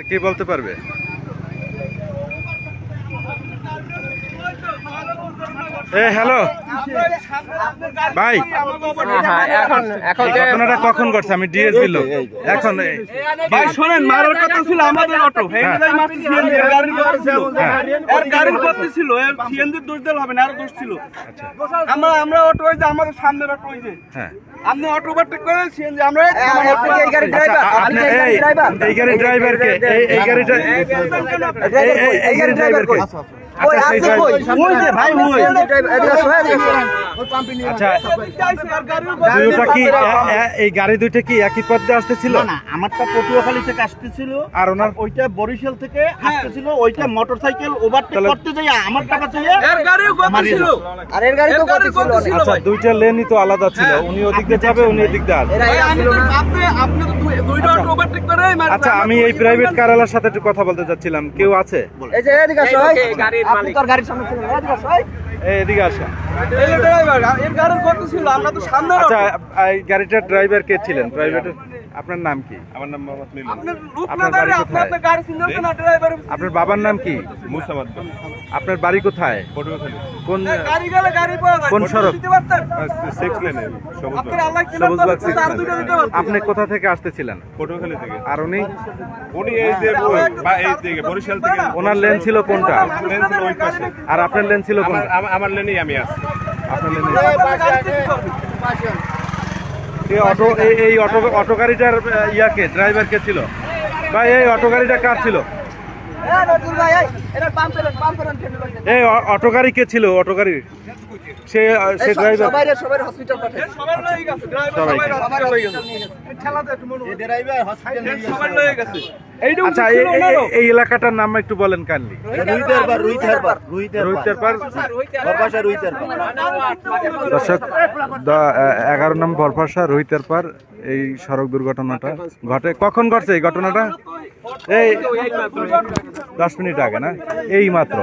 কে বলতে পারবে? হ্যালো ভাই, ঘটনাটা কখন ঘটছে? আমি ডিএসপি লোক। এখন ভাই শোনেন, মারার কথা ছিল আমাদের অটো, গাড়ির কথা ছিল, সিএনজির দোষ দিলে হবে না, আরো দোষ ছিল। আমরা অটো ওই যে আমাদের সামনের অটো ওই যে, হ্যাঁ আপনি অটো ওভারটেক করে সিএনজি, আমরা এই গাড়ির ড্রাইভারকে এই গাড়ির ড্রাইভারকে এই গাড়ি দুইটা কি একই পথে আসতেছিল? না, আমারটা পটুয়াখালী থেকে আসতেছিল আর ওনার ওইটা বরিশাল থেকে আসতেছিল। ওইটা মোটরসাইকেল ওভারটেক করতে যাই আমার টাকা চাইয়ে এর গাড়িও কথা ছিল, আর এর গাড়ি তো কথা ছিল। আচ্ছা, দুইটা লেনই তো আলাদা ছিল, উনি ওদিক দিয়ে যাবে, উনি এদিক দিয়ে আসবে। আপনি তো দুইটা অটো ওভারটেক করে। আচ্ছা, আমি এই প্রাইভেট কারওয়ালার সাথে একটু কথা বলতে চাচ্ছিলাম, কেউ আছে? এই যে এদিকে আসো, আপনি তো গাড়ির সামনে ছিলেন, এদিকে আসো, এদিকে আসা। এই ড্রাইভার এর গাড়ির কথা ছিল, আমরা তো সামনে। আচ্ছা, এই গাড়িটার ড্রাইভার কে ছিলেন? প্রাইভেটের আপনার নাম কি? আমার নাম মোহাম্মদ মিলন। আপনার রূপ না দাঁড়িয়ে আপনার গাড়ি চিনতে না ড্রাইভার। আপনার বাবার নাম কি? মুসামাদ। আপনার বাড়ি কোথায়? পটুয়াখালী। কোন গাড়ি গেলে গাড়ি পাওয়া যায়, কোন সড়ক? দিতে পারতেন 6 লেনে সবুজ আপনি আল্লাহ কি সবুজবাগ six দাম lane। দুটো দিতে পারতেন। আপনি কোথা থেকে আসতেছিলেন? পটুয়াখালী থেকে। আর উনি এই যে বা এই থেকে বরিশাল থেকে। ওনার লেন ছিল কোনটা? লেন ছিল ওই পাশে। আর আপনার লেন ছিল কোনটা? আমার লেনেই আমি আছি। আপনার লেনে এই অটো গাড়িটার ইয়াকে ড্রাইভার কে ছিল? ভাই, এই অটো গাড়িটা কার ছিল? এই অটো গাড়ি কে ছিল? অটো গাড়ি সে ড্রাইভার। সবাই হসপিটাল পাঠায়, সবাই লয়ে গেছে ড্রাইভার, সবাই লয়ে গেছে খেলাতে একটু মনে ড্রাইভার হসপিটাল সবাই লয়ে গেছে। আচ্ছা, এই এলাকাটার নাম একটু বলেন কাইন্ডলি। দর্শক, 11 নম্বর বরফাসা রোহিতের পার এই সড়ক দুর্ঘটনাটা ঘটে। কখন ঘটছে এই ঘটনাটা? এই 10 মিনিট আগে না? এই মাত্র